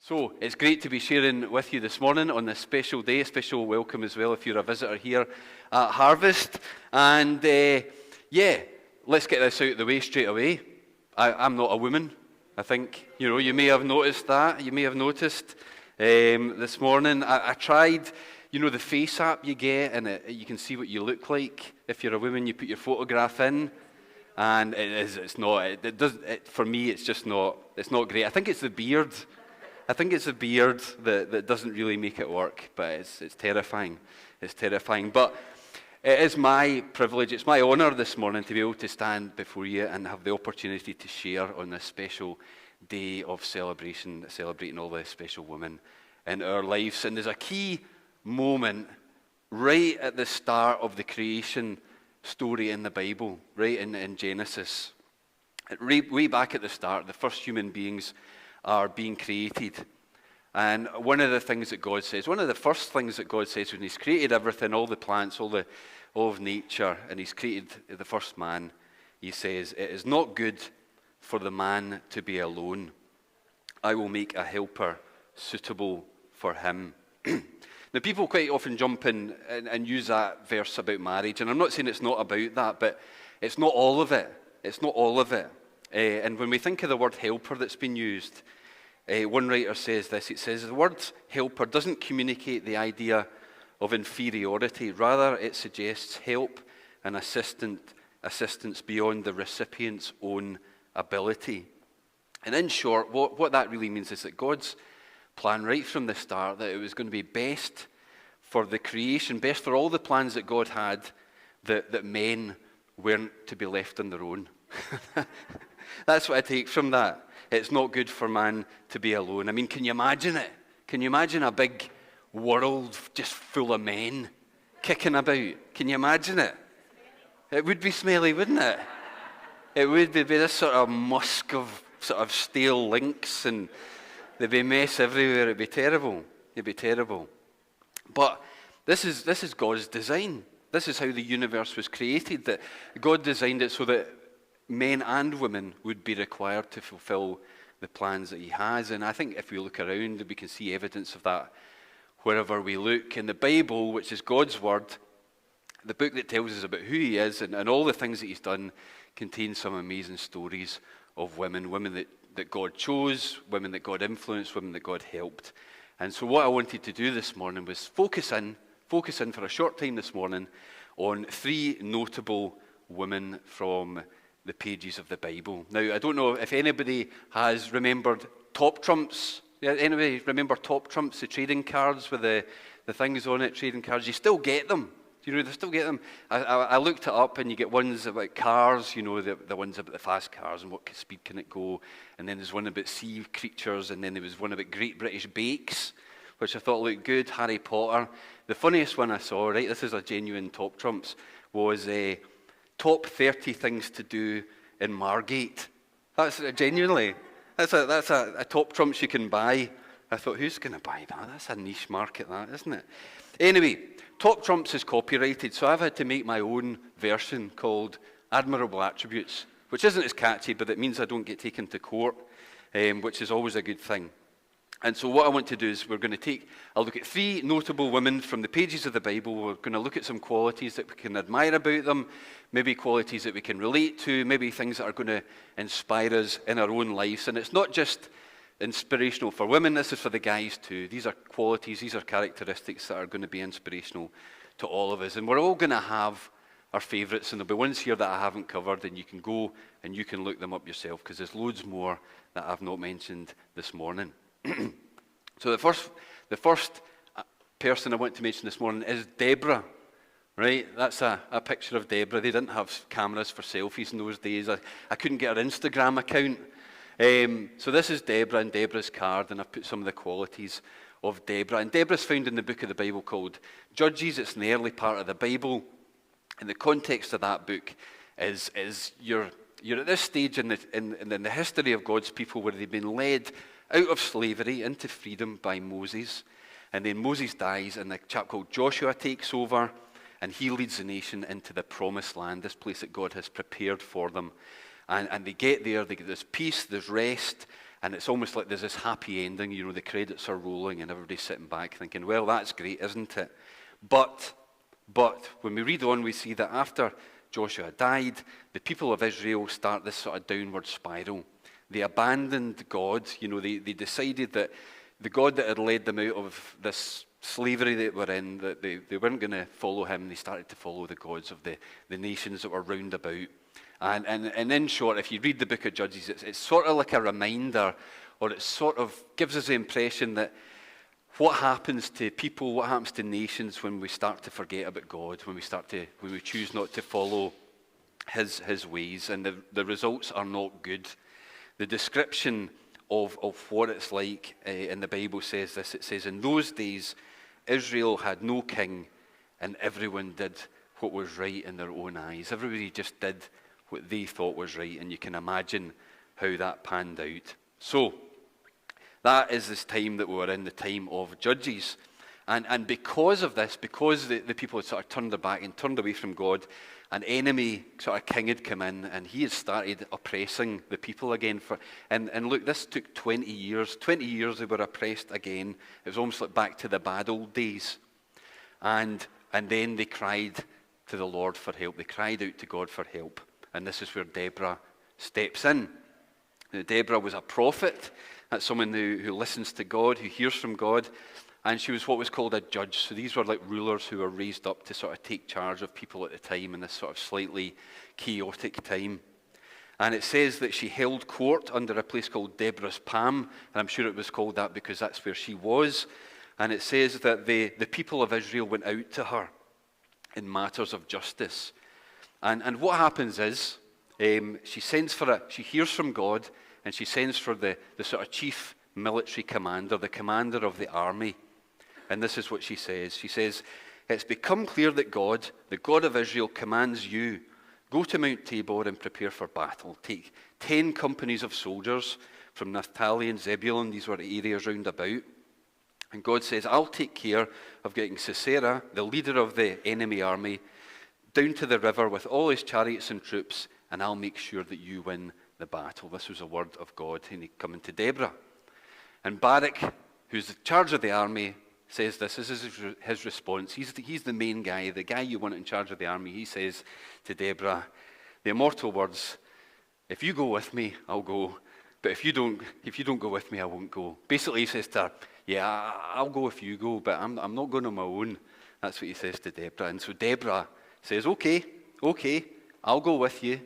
So, it's great to be sharing with you this morning on this special day, a special welcome as well if you're a visitor here at Harvest. And let's get this out of the way straight away. I'm not a woman. I think, you may have noticed that. You may have noticed this morning. I tried, the face app you get, and you can see what you look like. If you're a woman, you put your photograph in. And for me, it's just not, it's not great. I think it's the beard. that doesn't really make it work, but it's terrifying. It's terrifying. But it is my privilege, it's my honor this morning to be able to stand before you and have the opportunity to share on this special day of celebration, celebrating all the special women in our lives. And there's a key moment right at the start of the creation story in the Bible, right in Genesis. Way back at the start, the first human beings are being created. And one of the things that God says, one of the first things that God says when he's created everything, all the plants, all of nature, and he's created the first man, he says, "It is not good for the man to be alone. I will make a helper suitable for him." Now, people quite often jump in and use that verse about marriage, and I'm not saying it's not about that, but it's not all of it. It's not all of it. And when we think of the word helper that's been used, one writer says this. It says, the word helper doesn't communicate the idea of inferiority. Rather, it suggests help and assistance beyond the recipient's own ability. And in short, what that really means is that God's plan right from the start, that it was going to be best for the creation, best for all the plans that God had, that men weren't to be left on their own. That's what I take from that. It's not good for man to be alone. I mean, can you imagine it? Can you imagine a big world just full of men kicking about? Can you imagine it? It would be smelly, wouldn't it? It would be this sort of musk of sort of stale links, and there'd be mess everywhere. It'd be terrible. It'd be terrible. But this is God's design. This is how the universe was created, that God designed it so that men and women would be required to fulfill the plans that he has. And I think if we look around, we can see evidence of that wherever we look. In the Bible, which is God's word, the book that tells us about who he is and all the things that he's done, contains some amazing stories of women that God chose, women that God influenced, women that God helped. And so what I wanted to do this morning was focus in for a short time this morning on three notable women from the pages of the Bible. Now, I don't know if anybody has remembered top trumps. Yeah, anybody remember top trumps, the trading cards with the things on it, trading cards? You still get them. Do you know, they still get them? I looked it up, and you get ones about cars, the ones about the fast cars and what speed can it go. And then there's one about sea creatures, and then there was one about Great British Bakes, which I thought looked good, Harry Potter. The funniest one I saw, right, this is a genuine top trumps, was top 30 things to do in Margate. That's genuinely, that's a top trumps you can buy. I thought, who's going to buy that? That's a niche market, that, isn't it? Anyway, top trumps is copyrighted, so I've had to make my own version called Admirable Attributes, which isn't as catchy, but it means I don't get taken to court, which is always a good thing. And so what I want to do is I'll look at three notable women from the pages of the Bible. We're going to look at some qualities that we can admire about them, maybe qualities that we can relate to, maybe things that are going to inspire us in our own lives. And it's not just inspirational for women, this is for the guys too. These are qualities, these are characteristics that are going to be inspirational to all of us. And we're all going to have our favourites, and there'll be ones here that I haven't covered, and you can go and you can look them up yourself, because there's loads more that I've not mentioned this morning. So the first person I want to mention this morning is Deborah, right? That's a picture of Deborah. They didn't have cameras for selfies in those days. I couldn't get her Instagram account. So this is Deborah and Deborah's card, and I've put some of the qualities of Deborah. And Deborah's found in the book of the Bible called Judges. It's in the early part of the Bible. And the context of that book is you're at this stage in the history of God's people where they've been led out of slavery into freedom by Moses. And then Moses dies, and a chap called Joshua takes over, and he leads the nation into the promised land, this place that God has prepared for them. And they get there, they get this peace, there's rest, And it's almost like there's this happy ending, the credits are rolling and everybody's sitting back thinking, well, that's great, isn't it? But when we read on, we see that after Joshua died, the people of Israel start this sort of downward spiral. They abandoned God. They decided that the God that had led them out of this slavery that we're in, that they weren't going to follow him. They started to follow the gods of the nations that were round about. And in short, if you read the book of Judges, it's sort of like a reminder, or it sort of gives us the impression that what happens to people, what happens to nations when we start to forget about God, when we choose not to follow his ways, and the results are not good. The description of what it's like in the Bible says this. It says, in those days, Israel had no king, and everyone did what was right in their own eyes. Everybody just did what they thought was right, and you can imagine how that panned out. So, that is this time that we were in, the time of Judges. And because of this, because the people had sort of turned their back and turned away from God, an enemy sort of king had come in, and he had started oppressing the people again. And look, this took 20 years. 20 years they were oppressed again. It was almost like back to the bad old days. And then they cried to the Lord for help. They cried out to God for help. And this is where Deborah steps in. Now, Deborah was a prophet. That's someone who listens to God, who hears from God. And she was what was called a judge. So these were like rulers who were raised up to sort of take charge of people at the time in this sort of slightly chaotic time. And it says that she held court under a place called Deborah's Palm. And I'm sure it was called that because that's where she was. And it says that the people of Israel went out to her in matters of justice. And what happens is she hears from God, and she sends for the sort of chief military commander, the commander of the army. And this is what she says. She says, it's become clear that God, the God of Israel, commands you, go to Mount Tabor and prepare for battle. Take 10 companies of soldiers from Naphtali and Zebulun. These were the areas round about. And God says, I'll take care of getting Sisera, the leader of the enemy army, down to the river with all his chariots and troops, and I'll make sure that you win the battle. This was a word of God coming to Deborah. And Barak, who's in charge of the army, says this. This is his response. He's the main guy, the guy you want in charge of the army. He says to Deborah, the immortal words, if you go with me, I'll go. But if you don't go with me, I won't go. Basically, he says to her, yeah, I'll go if you go, but I'm not going on my own. That's what he says to Deborah. And so Deborah says, okay, I'll go with you.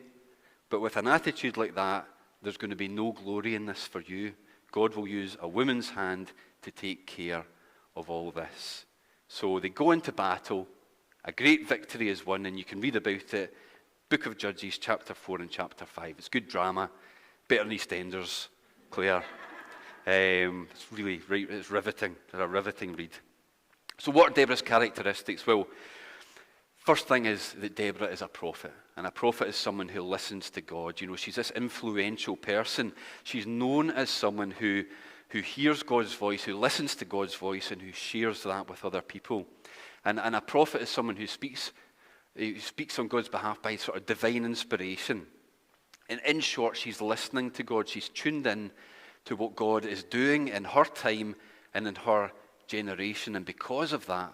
But with an attitude like that, there's going to be no glory in this for you. God will use a woman's hand to take care of all this. So they go into battle. A great victory is won, and you can read about it. Book of Judges, chapter 4 and chapter 5. It's good drama. Better than EastEnders, Claire. It's really, it's riveting. It's a riveting read. So what are Deborah's characteristics? Well, first thing is that Deborah is a prophet. And a prophet is someone who listens to God. She's this influential person. She's known as someone who hears God's voice, who listens to God's voice, and who shares that with other people. And a prophet is someone who speaks on God's behalf by sort of divine inspiration. And in short, she's listening to God. She's tuned in to what God is doing in her time and in her generation. And because of that,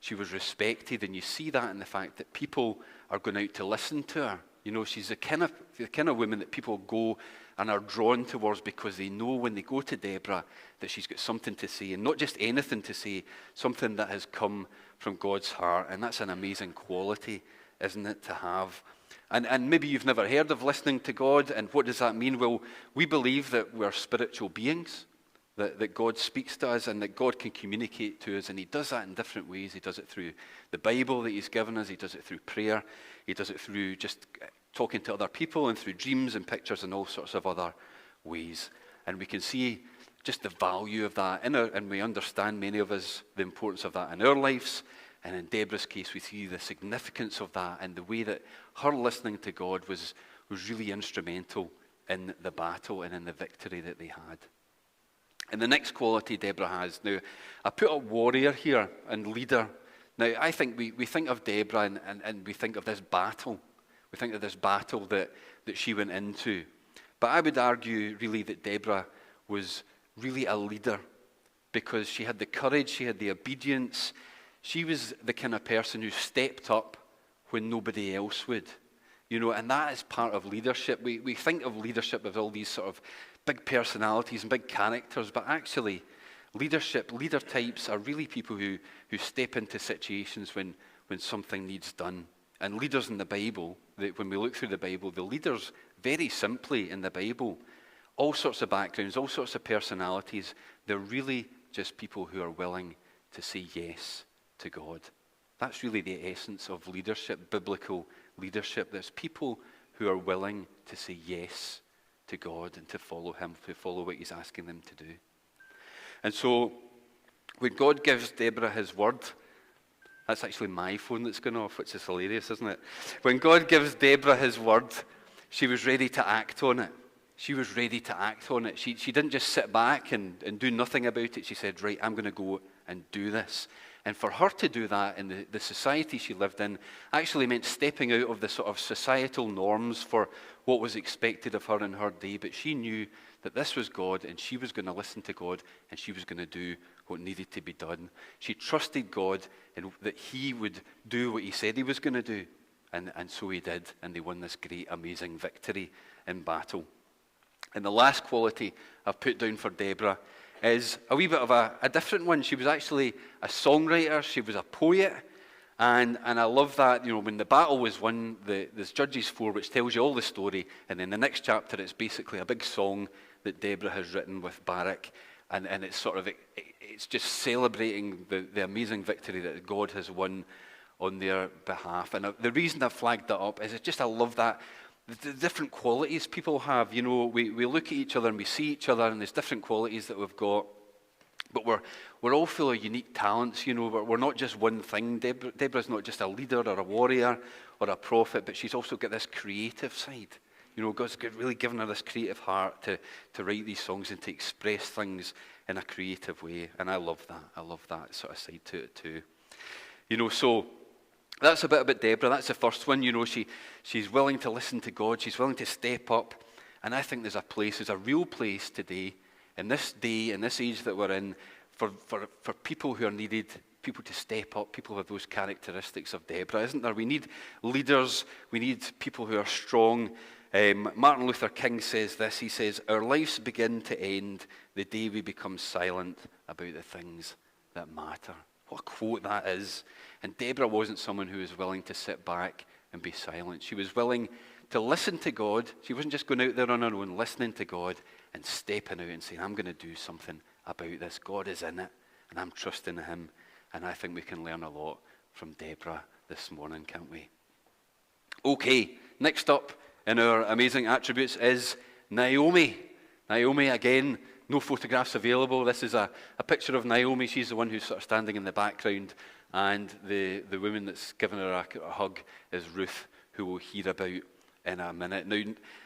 she was respected. And you see that in the fact that people are going out to listen to her. She's the kind of woman that people go and are drawn towards because they know when they go to Deborah that she's got something to say, and not just anything to say, something that has come from God's heart. And that's an amazing quality, isn't it, to have? And maybe you've never heard of listening to God, and what does that mean? Well, we believe that we're spiritual beings, that God speaks to us and that God can communicate to us, and he does that in different ways. He does it through the Bible that he's given us. He does it through prayer. He does it through just talking to other people and through dreams and pictures and all sorts of other ways. And we can see just the value of that, and we understand, many of us, the importance of that in our lives. And in Deborah's case, we see the significance of that and the way that her listening to God was really instrumental in the battle and in the victory that they had. And the next quality Deborah has, now, I put a warrior here and leader. Now, I think we think of Deborah and we think of this battle. We think of this battle that she went into. But I would argue really that Deborah was really a leader because she had the courage, she had the obedience. She was the kind of person who stepped up when nobody else would. And that is part of leadership. We think of leadership as all these sort of big personalities and big characters, but actually leader types are really people who step into situations when something needs done. And leaders in the Bible, when we look through the Bible, the leaders, very simply in the Bible, all sorts of backgrounds, all sorts of personalities, they're really just people who are willing to say yes to God. That's really the essence of leadership, biblical leadership. There's people who are willing to say yes to God and to follow him, to follow what he's asking them to do. And so when God gives Deborah his word, that's actually my phone that's going off, which is hilarious, isn't it? When God gives Deborah his word, she was ready to act on it. She was ready to act on it. She didn't just sit back and do nothing about it. She said, right, I'm going to go and do this. And for her to do that in the society she lived in actually meant stepping out of the sort of societal norms for what was expected of her in her day. But she knew that this was God and she was going to listen to God and she was going to do what needed to be done. She trusted God and that he would do what he said he was going to do. And so he did. And they won this great, amazing victory in battle. And the last quality I've put down for Deborah is a wee bit of a different one. She was actually a songwriter. She was a poet. And I love that, when the battle was won, there's Judges 4, which tells you all the story. And then the next chapter, it's basically a big song that Deborah has written with Barak. And it's sort of, it's just celebrating the amazing victory that God has won on their behalf. And the reason I've flagged that up is I love that. The different qualities people have, we look at each other and we see each other and there's different qualities that we've got, but we're all full of unique talents, we're not just one thing. Deborah's not just a leader or a warrior or a prophet, but she's also got this creative side. God's really given her this creative heart to write these songs and to express things in a creative way, and I love that sort of side to it too. So that's a bit about Deborah. That's the first one. She's willing to listen to God. She's willing to step up. And I think there's a real place today, in this day, in this age that we're in, for people who are needed, people to step up, people who have those characteristics of Deborah, isn't there? We need leaders. We need people who are strong. Martin Luther King says this. He says, our lives begin to end the day we become silent about the things that matter. What a quote that is. And Deborah wasn't someone who was willing to sit back and be silent. She was willing to listen to God. She wasn't just going out there on her own, listening to God and stepping out and saying, I'm going to do something about this. God is in it, and I'm trusting him. And I think we can learn a lot from Deborah this morning, can't we? Okay, next up in our amazing attributes is Naomi. Naomi, again, no photographs available. This is a picture of Naomi. She's the one who's sort of standing in the background. And the woman that's given her a hug is Ruth, who we'll hear about in a minute. Now,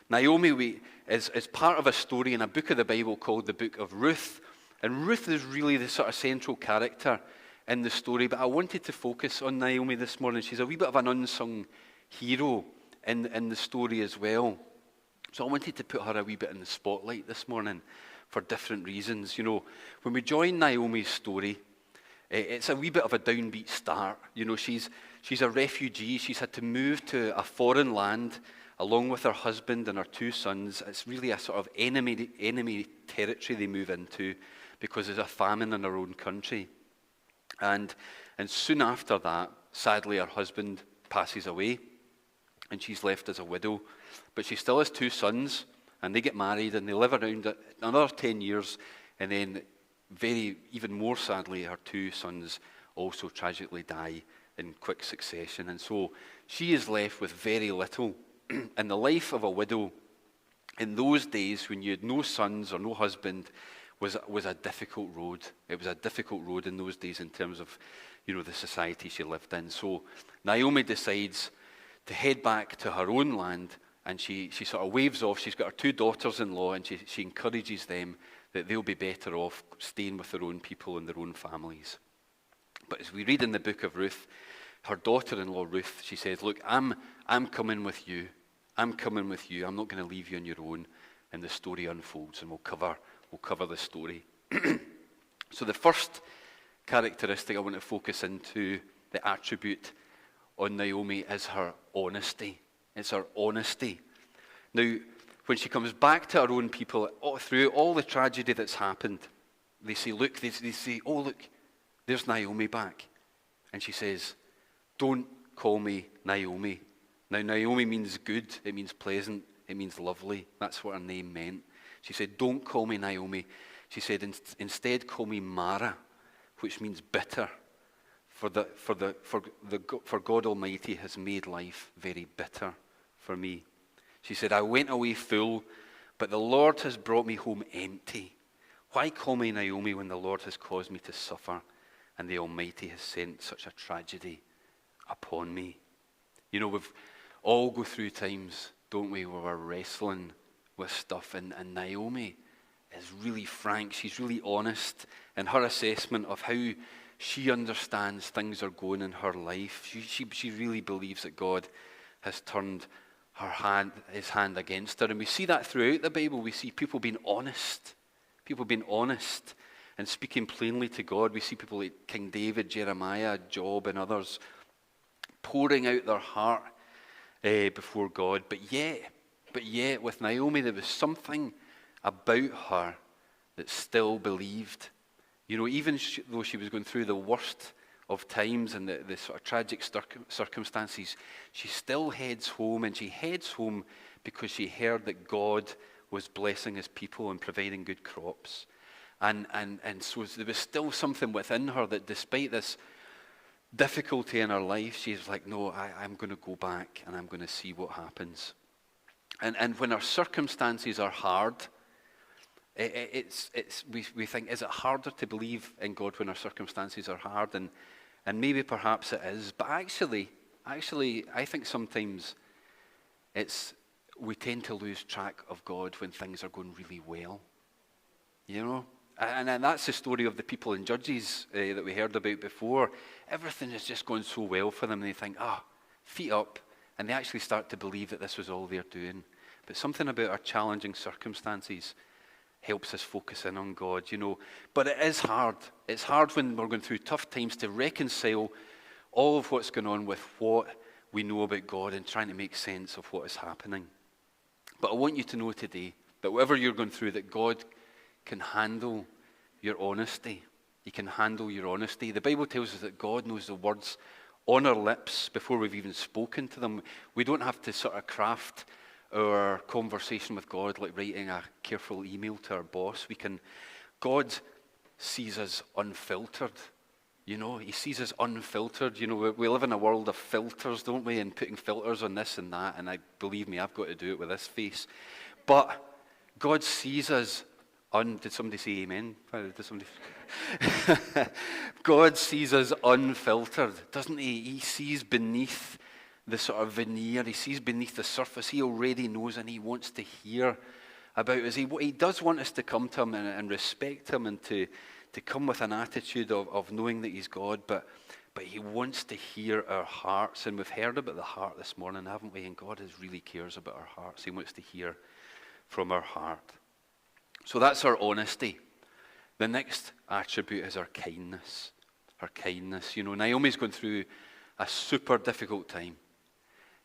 Naomi is part of a story in a book of the Bible called the Book of Ruth. And Ruth is really the sort of central character in the story. But I wanted to focus on Naomi this morning. She's a wee bit of an unsung hero in the story as well. So I wanted to put her a wee bit in the spotlight this morning for different reasons. When we join Naomi's story, it's a wee bit of a downbeat start. She's a refugee. She's had to move to a foreign land along with her husband and her two sons. It's really a sort of enemy territory they move into because there's a famine in her own country. And soon after that, sadly, her husband passes away and she's left as a widow. But she still has two sons, and they get married and they live around another 10 years, and then even more sadly, her two sons also tragically die in quick succession. And so she is left with very little. And the life of a widow in those days, when you had no sons or no husband, was a difficult road. It was a difficult road in those days in terms of, the society she lived in. So Naomi decides to head back to her own land, and she sort of waves off. She's got her two daughters-in-law, and she encourages them that they'll be better off staying with their own people and their own families. But as we read in the book of Ruth, her daughter-in-law Ruth, she says, look, I'm coming with you. I'm coming with you. I'm not going to leave you on your own. and the story unfolds, and we'll cover the story. So the first characteristic I want to focus into, the attribute on Naomi, is her honesty. It's her honesty. Now, when she comes back to her own people, through all the tragedy that's happened, they say, look, oh, look, there's Naomi back. And she says, don't call me Naomi. Now, Naomi means good, it means pleasant, it means lovely. That's what her name meant. She said, don't call me Naomi. She said, instead call me Mara, which means bitter. For God Almighty has made life very bitter for me. She said, I went away full, but the Lord has brought me home empty. Why call me Naomi when the Lord has caused me to suffer and the Almighty has sent such a tragedy upon me? You know, we've all go through times, don't we, where we're wrestling with stuff, and Naomi is really frank. She's really honest in her assessment of how she understands things are going in her life. She really believes that God has turned his hand against her. And we see that throughout the Bible. We see people being honest. People being honest and speaking plainly to God. We see people like King David, Jeremiah, Job, and others pouring out their heart before God. But yet with Naomi, there was something about her that still believed. You know, even though she was going through the worst of times and the sort of tragic circumstances, she still heads home, and she heads home because she heard that God was blessing his people and providing good crops. And so there was still something within her that despite this difficulty in her life, she's like, no, I'm going to go back and I'm going to see what happens. And when our circumstances are hard, we think, is it harder to believe in God when our circumstances are hard? And maybe perhaps it is. But actually, I think sometimes we tend to lose track of God when things are going really well. You know? And that's the story of the people in Judges that we heard about before. Everything is just going so well for them, and they think, feet up. And they actually start to believe that this was all they're doing. But something about our challenging circumstances helps us focus in on God, you know. But it is hard. It's hard when we're going through tough times to reconcile all of what's going on with what we know about God and trying to make sense of what is happening. But I want you to know today that whatever you're going through, that God can handle your honesty. He can handle your honesty. The Bible tells us that God knows the words on our lips before we've even spoken to them. We don't have to sort of craft our conversation with God like writing a careful email to our boss. God sees us unfiltered. You know, he sees us unfiltered. You know, we live in a world of filters, don't we? And putting filters on this and that. And believe me, I've got to do it with this face. But God sees us did somebody say amen? Did somebody? God sees us unfiltered, doesn't he? He sees beneath the sort of veneer. He sees beneath the surface. He already knows, and he wants to hear about us. He does want us to come to him and respect him, and to come with an attitude of knowing that he's God, but he wants to hear our hearts. And we've heard about the heart this morning, haven't we? And God really cares about our hearts. He wants to hear from our heart. So that's our honesty. The next attribute is our kindness. Her kindness. You know, Naomi's going through a super difficult time.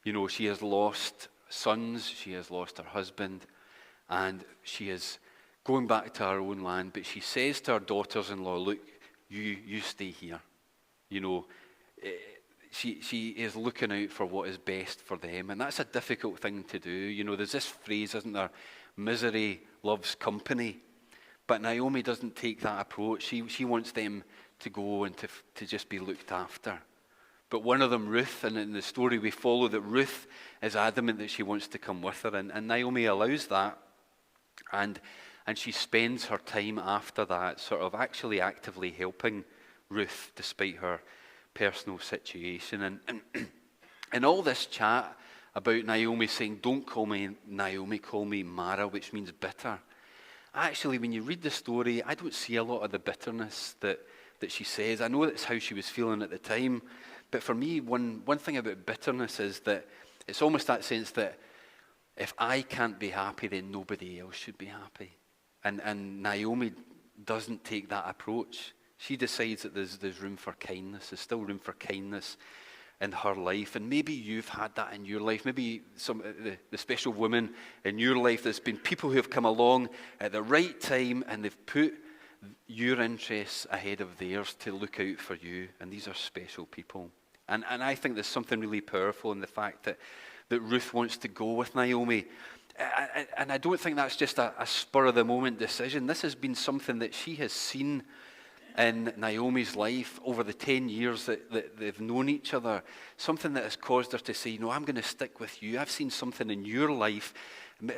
You know, she has lost sons, she has lost her husband, and she is going back to her own land. But she says to her daughters-in-law, look, you stay here. You know, she is looking out for what is best for them. And that's a difficult thing to do. You know, there's this phrase, isn't there? Misery loves company. But Naomi doesn't take that approach. She wants them to go and to just be looked after. But one of them, Ruth, and in the story we follow that Ruth is adamant that she wants to come with her. And Naomi allows that. And she spends her time after that sort of actually actively helping Ruth despite her personal situation. And all this chat about Naomi saying, don't call me Naomi, call me Mara, which means bitter. Actually, when you read the story, I don't see a lot of the bitterness that she says. I know that's how she was feeling at the time. But for me, one thing about bitterness is that it's almost that sense that if I can't be happy, then nobody else should be happy. And Naomi doesn't take that approach. She decides that there's room for kindness. There's still room for kindness in her life. And maybe you've had that in your life. Maybe the special woman in your life, there's been people who have come along at the right time and they've put your interests ahead of theirs to look out for you. And these are special people. And I think there's something really powerful in the fact that Ruth wants to go with Naomi. And I don't think that's just a spur-of-the-moment decision. This has been something that she has seen in Naomi's life over the 10 years that they've known each other. Something that has caused her to say, no, I'm going to stick with you. I've seen something in your life,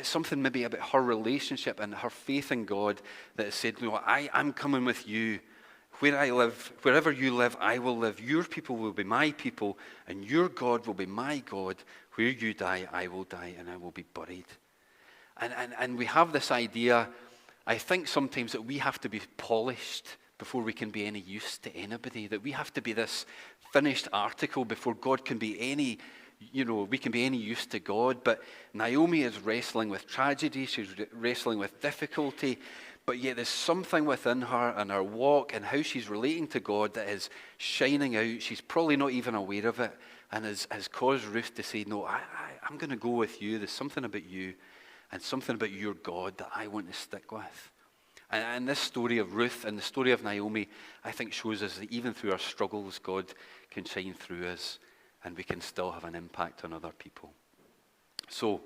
something maybe about her relationship and her faith in God that has said, no, I'm coming with you. Where I live, wherever you live, I will live. Your people will be my people, and your God will be my God. Where you die, I will die, and I will be buried. And we have this idea, I think sometimes, that we have to be polished before we can be any use to anybody, that we have to be this finished article before God can be any, we can be any use to God. But Naomi is wrestling with tragedy, she's wrestling with difficulty, but yet there's something within her and her walk and how she's relating to God that is shining out. She's probably not even aware of it, and has caused Ruth to say, no, I'm going to go with you. There's something about you and something about your God that I want to stick with. And this story of Ruth and the story of Naomi, I think, shows us that even through our struggles, God can shine through us and we can still have an impact on other people. So,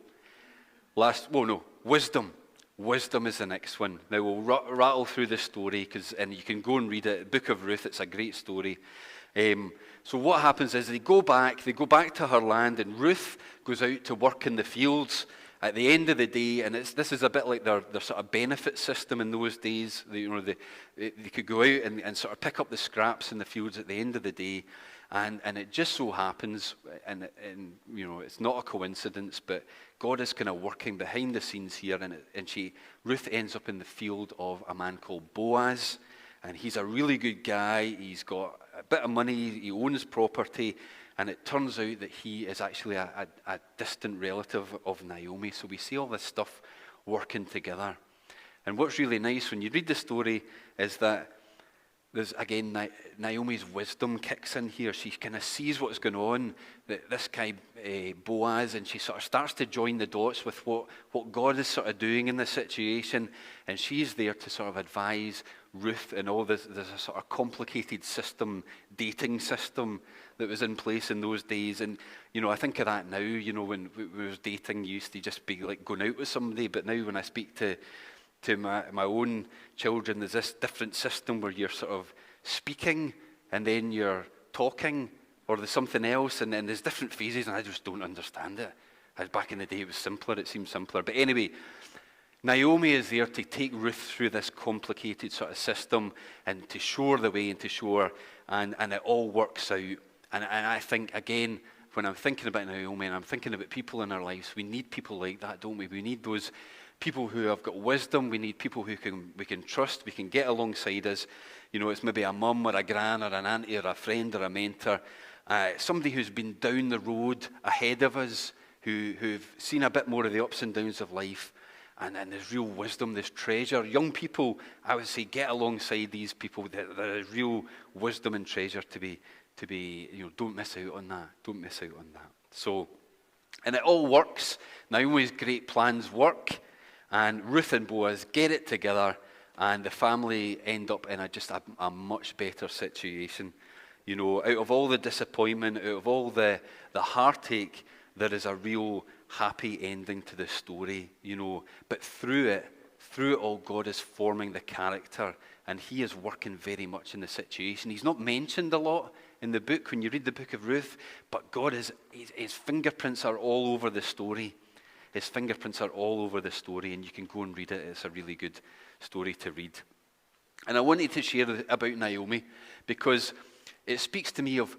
wisdom. Wisdom is the next one. Now, we'll rattle through this story, and you can go and read it. Book of Ruth, it's a great story. So what happens is they go back to her land, and Ruth goes out to work in the fields at the end of the day, and this is a bit like their sort of benefit system in those days. They could go out and sort of pick up the scraps in the fields at the end of the day, and it just so happens, and it's not a coincidence, but God is kind of working behind the scenes here, and Ruth ends up in the field of a man called Boaz, and he's a really good guy. He's got a bit of money, he owns property, and it turns out that he is actually a distant relative of Naomi. So we see all this stuff working together. And what's really nice when you read the story is that there's, again, Naomi's wisdom kicks in here. She kind of sees what's going on, this guy Boaz, and she sort of starts to join the dots with what God is sort of doing in this situation. And she's there to sort of advise Ruth and all this. There's a sort of complicated dating system that was in place in those days. And, I think of that now, when we was dating, you used to just be like going out with somebody. But now when I speak to my own children, there's this different system where you're sort of speaking and then you're talking, or there's something else, and then there's different phases, and I just don't understand it. Back in the day, it seemed simpler. But anyway, Naomi is there to take Ruth through this complicated sort of system and to show her the way and to show her, and it all works out. And I think, again, when I'm thinking about Naomi and I'm thinking about people in our lives, we need people like that, don't we? We need those people who have got wisdom. We need people who we can trust, we can get alongside us. It's maybe a mum or a gran or an auntie or a friend or a mentor, somebody who's been down the road ahead of us, who've seen a bit more of the ups and downs of life, and there's real wisdom, there's treasure. Young people, I would say, get alongside these people. There is real wisdom and treasure to be. Don't miss out on that. Don't miss out on that. So, and it all works. Naomi's great plans work, and Ruth and Boaz get it together, and the family end up in a much better situation. Out of all the disappointment, out of all the heartache, there is a real happy ending to the story, But through it all, God is forming the character, and he is working very much in the situation. He's not mentioned a lot in the book when you read the book of Ruth, but his fingerprints are all over the story. His fingerprints are all over the story, and you can go and read it. It's a really good story to read. And I wanted to share about Naomi because it speaks to me of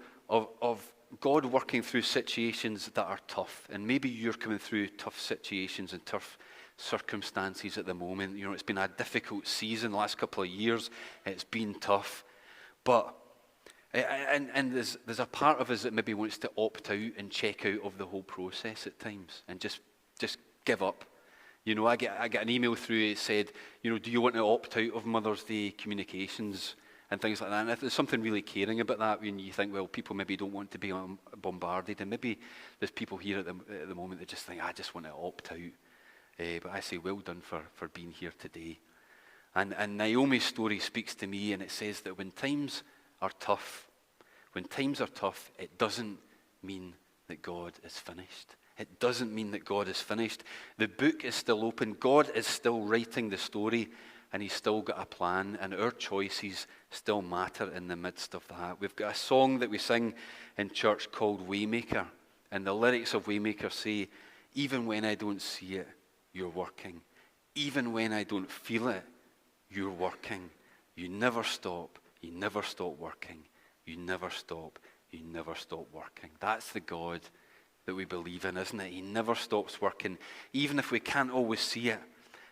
God working through situations that are tough. And maybe you're coming through tough situations and tough circumstances at the moment. It's been a difficult season the last couple of years. It's been tough. But and there's a part of us that maybe wants to opt out and check out of the whole process at times and just give up. I get an email through, it said, do you want to opt out of Mother's Day communications and things like that? And if there's something really caring about that, when you think, well, people maybe don't want to be bombarded, and maybe there's people here at the moment that just think, I just want to opt out. But I say, well done for being here today. And Naomi's story speaks to me, and it says that when times are tough, it doesn't mean that God is finished. It doesn't mean that God is finished. The book is still open. God is still writing the story, and he's still got a plan, and our choices still matter in the midst of that. We've got a song that we sing in church called Waymaker, and the lyrics of Waymaker say, even when I don't see it, you're working. Even when I don't feel it, you're working. You never stop. You never stop working. You never stop. You never stop working. That's the God that we believe in, isn't it? He never stops working, even if we can't always see it.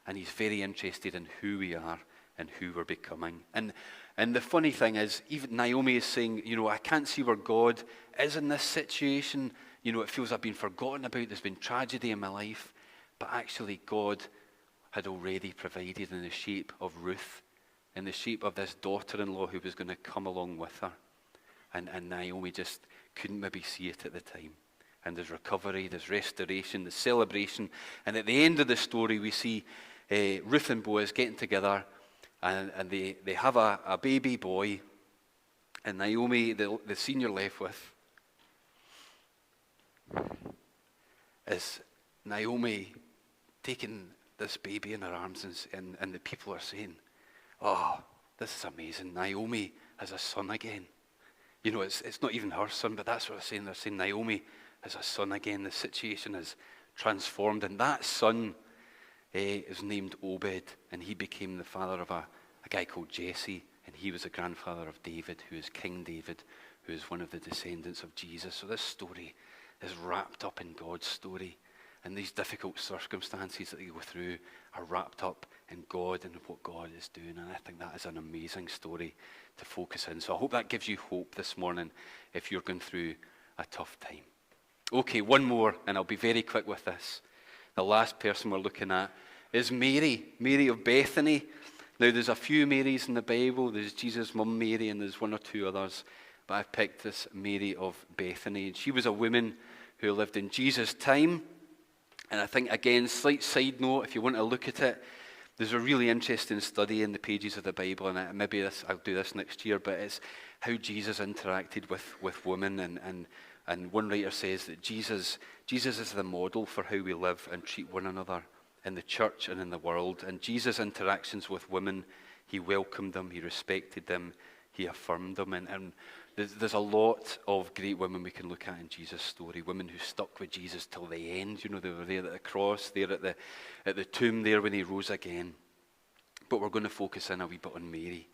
And he's very interested in who we are and who we're becoming. And the funny thing is, even Naomi is saying, I can't see where God is in this situation. It feels I've been forgotten about. There's been tragedy in my life. But actually, God had already provided in the shape of Ruth, in the shape of this daughter-in-law who was going to come along with her. And Naomi just couldn't maybe see it at the time. And there's recovery, there's restoration, there's celebration. And at the end of the story, we see Ruth and Boaz getting together, and they have a baby boy. And Naomi, the senior left with, is Naomi taking this baby in her arms, and the people are saying, oh, this is amazing. Naomi has a son again. It's not even her son, but that's what they're saying. They're saying Naomi has a son again. The situation is transformed. And that son is named Obed, and he became the father of a guy called Jesse, and he was the grandfather of David, who is King David, who is one of the descendants of Jesus. So this story is wrapped up in God's story. And these difficult circumstances that they go through are wrapped up in God and what God is doing. And I think that is an amazing story to focus in. So I hope that gives you hope this morning if you're going through a tough time. Okay, one more, and I'll be very quick with this. The last person we're looking at is Mary of Bethany. Now, there's a few Marys in the Bible. There's Jesus' mum Mary, and there's one or two others. But I've picked this Mary of Bethany. And she was a woman who lived in Jesus' time. And I think, again, slight side note, if you want to look at it, there's a really interesting study in the pages of the Bible, and I'll do this next year, but it's how Jesus interacted with women. And one writer says that Jesus is the model for how we live and treat one another in the church and in the world. And Jesus' interactions with women, he welcomed them, he respected them, he affirmed them. And there's a lot of great women we can look at in Jesus' story. Women who stuck with Jesus till the end. They were there at the cross, there at the tomb there when he rose again. But we're going to focus in a wee bit on Mary.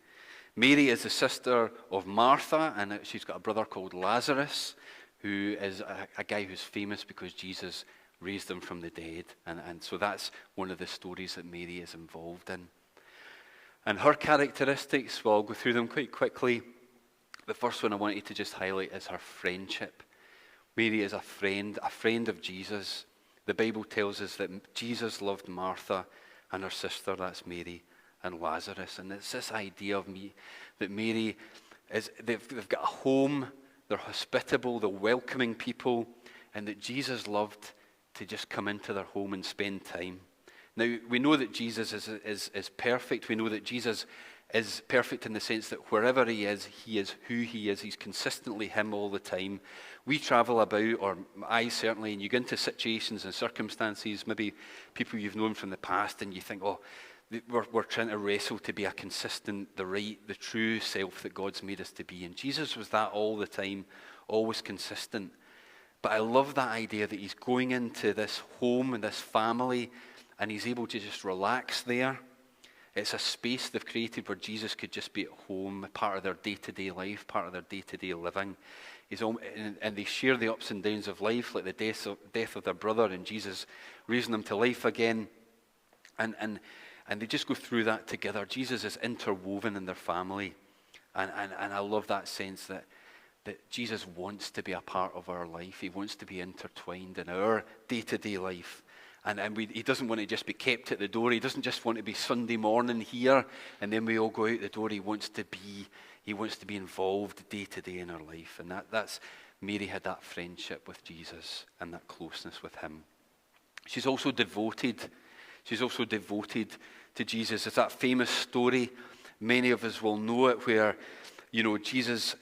Mary is the sister of Martha, and she's got a brother called Lazarus, who is a guy who's famous because Jesus raised him from the dead. And so that's one of the stories that Mary is involved in. And her characteristics, well, I'll go through them quite quickly. The first one I wanted to just highlight is her friendship. Mary is a friend of Jesus. The Bible tells us that Jesus loved Martha and her sister, that's Mary, and Lazarus. And it's this idea of that Mary they've got a home, they're hospitable, they're welcoming people, and that Jesus loved to just come into their home and spend time. Now, we know that Jesus is perfect. We know that Jesus is perfect in the sense that wherever he is who he is. He's consistently him all the time. We travel about, or I certainly, and you get into situations and circumstances, maybe people you've known from the past, and you think, oh, we're trying to wrestle to be a consistent, the true self that God's made us to be. And Jesus was that all the time, always consistent. But I love that idea that he's going into this home and this family, and he's able to just relax there. It's a space they've created where Jesus could just be at home, part of their day-to-day life, part of their day-to-day living. And they share the ups and downs of life, like the death of their brother and Jesus raising them to life again. And they just go through that together. Jesus is interwoven in their family. And I love that sense that Jesus wants to be a part of our life. He wants to be intertwined in our day-to-day life. He doesn't want to just be kept at the door. He doesn't just want to be Sunday morning here, and then we all go out the door. He wants to be involved day to day in our life. And that's Mary had that friendship with Jesus and that closeness with him. She's also devoted. She's also devoted to Jesus. It's that famous story, many of us will know it, where, Jesus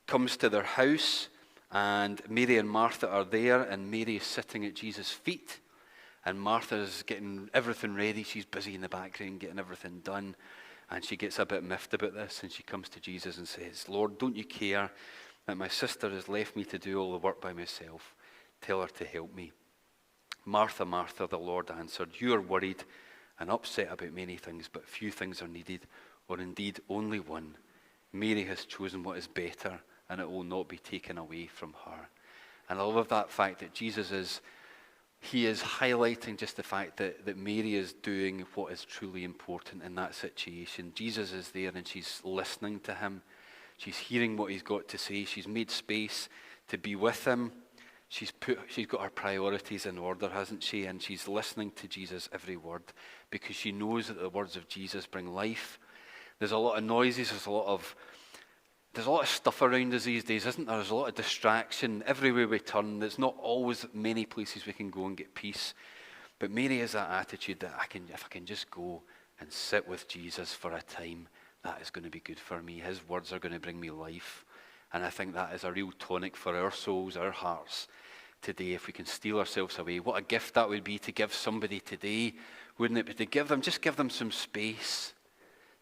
comes to their house, and Mary and Martha are there, and Mary is sitting at Jesus' feet, and Martha's getting everything ready. She's busy in the background getting everything done, and she gets a bit miffed about this, and she comes to Jesus and says, "Lord, don't you care that my sister has left me to do all the work by myself? Tell her to help me." "Martha, Martha," the Lord answered, "you are worried and upset about many things, but few things are needed, or indeed only one. Mary has chosen what is better, and it will not be taken away from her." And I love that fact that Jesus is highlighting just the fact that Mary is doing what is truly important in that situation. Jesus is there, and she's listening to him. She's hearing what he's got to say. She's made space to be with him. She's got her priorities in order, hasn't she? And she's listening to Jesus' every word, because she knows that the words of Jesus bring life. There's a lot of noises. There's a lot of stuff around us these days, isn't there? There's a lot of distraction everywhere we turn. There's not always many places we can go and get peace. But Mary has that attitude that if I can just go and sit with Jesus for a time, that is going to be good for me. His words are going to bring me life. And I think that is a real tonic for our souls, our hearts today, if we can steal ourselves away. What a gift that would be to give somebody today, wouldn't it? But to give them some space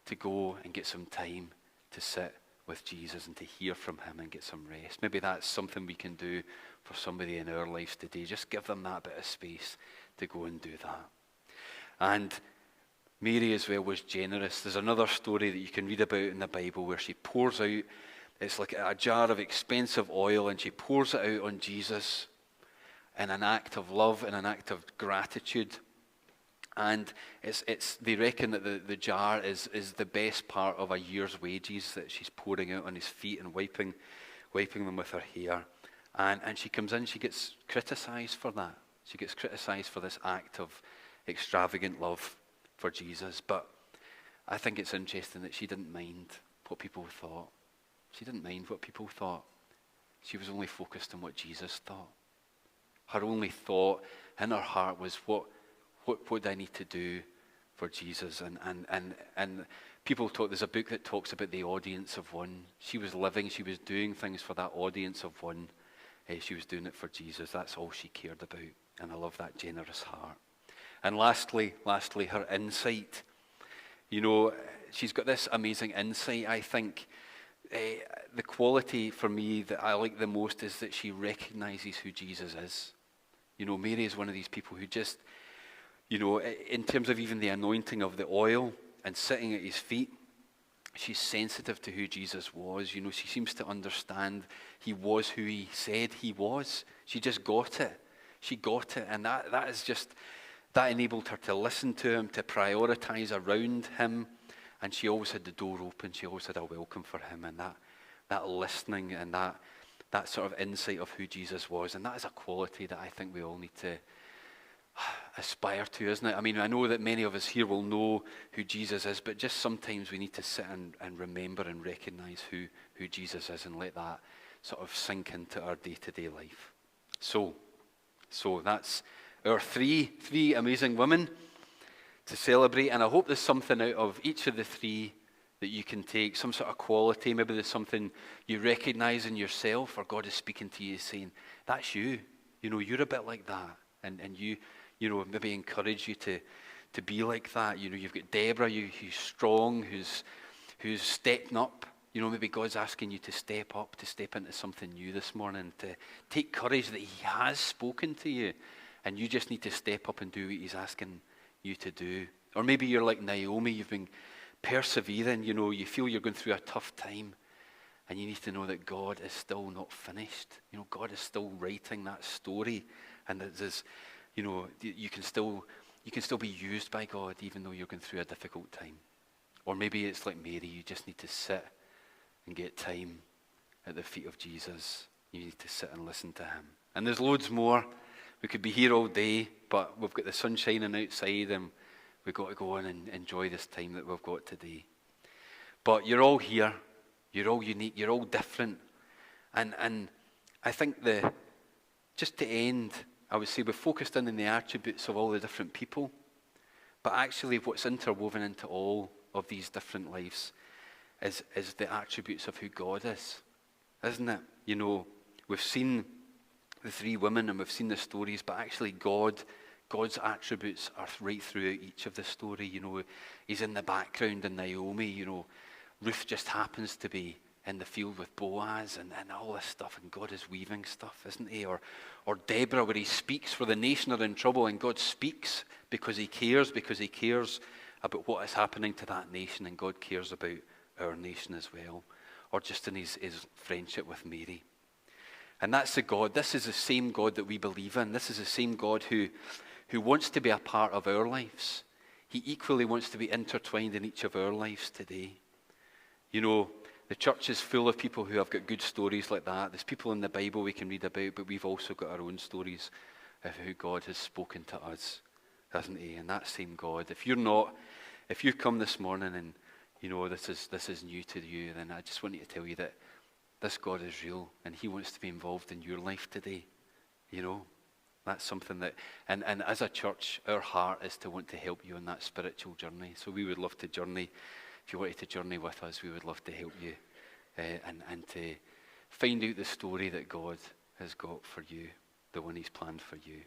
to go and get some time to sit with Jesus and to hear from him and get some rest. Maybe that's something we can do for somebody in our lives today. Just give them that bit of space to go and do that. And Mary as well was generous. There's another story that you can read about in the Bible where she pours out, it's like a jar of expensive oil, and she pours it out on Jesus in an act of love and an act of gratitude. And they reckon that the jar is the best part of a year's wages that she's pouring out on his feet and wiping them with her hair. And she comes in, she gets criticised for that. She gets criticised for this act of extravagant love for Jesus. But I think it's interesting that she didn't mind what people thought. She didn't mind what people thought. She was only focused on what Jesus thought. Her only thought in her heart was, what do I need to do for Jesus? And people talk, there's a book that talks about the audience of one. She was doing things for that audience of one. She was doing it for Jesus. That's all she cared about. And I love that generous heart. And lastly, her insight. She's got this amazing insight, I think. The quality for me that I like the most is that she recognizes who Jesus is. Mary is one of these people who just, in terms of even the anointing of the oil and sitting at his feet, she's sensitive to who Jesus was. She seems to understand he was who he said he was. She just got it. She got it. And that enabled her to listen to him, to prioritize around him. And she always had the door open. She always had a welcome for him. And that listening and that sort of insight of who Jesus was. And that is a quality that I think we all need to aspire to, isn't it? I mean, I know that many of us here will know who Jesus is, but just sometimes we need to sit and remember and recognize who Jesus is and let that sort of sink into our day-to-day life. So that's our three amazing women to celebrate, and I hope there's something out of each of the three that you can take, some sort of quality. Maybe there's something you recognize in yourself, or God is speaking to you saying, that's you. You're a bit like that, and you maybe encourage you to be like that. You've got Deborah, who's strong, who's stepping up. Maybe God's asking you to step up, to step into something new this morning, to take courage that he has spoken to you, and you just need to step up and do what he's asking you to do. Or maybe you're like Naomi, you've been persevering, you feel you're going through a tough time, and you need to know that God is still not finished. God is still writing that story, and that there's, you can still be used by God even though you're going through a difficult time. Or maybe it's like Mary, you just need to sit and get time at the feet of Jesus. You need to sit and listen to him. And there's loads more, We could be here all day, but we've got the sun shining outside and we've got to go on and enjoy this time that we've got today. But you're all here. You're all unique. You're all different. And I think just to end, I would say we've focused in on the attributes of all the different people. But actually what's interwoven into all of these different lives is the attributes of who God is. Isn't it? You know, we've seen the three women and we've seen the stories, but actually God's attributes are right throughout each of the story. You know, he's in the background in Naomi. You know, Ruth just happens to be in the field with Boaz and all this stuff, and God is weaving stuff, isn't he? Or Deborah, where he speaks for the nation are in trouble, and God speaks because he cares about what is happening to that nation, and God cares about our nation as well. Or just in his friendship with Mary. And that's the God, this is the same God that we believe in. This is the same God who wants to be a part of our lives. He equally wants to be intertwined in each of our lives today. You know, the church is full of people who have got good stories like that. There's people in the Bible we can read about, but we've also got our own stories of who God has spoken to us, hasn't he? And that same God. If you've come this morning and you know this is new to you, then I just want to tell you that this God is real and he wants to be involved in your life today. You know, that's something that, and as a church, our heart is to want to help you on that spiritual journey. So we would love to journey. If you wanted to journey with us, we would love to help you and to find out the story that God has got for you, the one he's planned for you.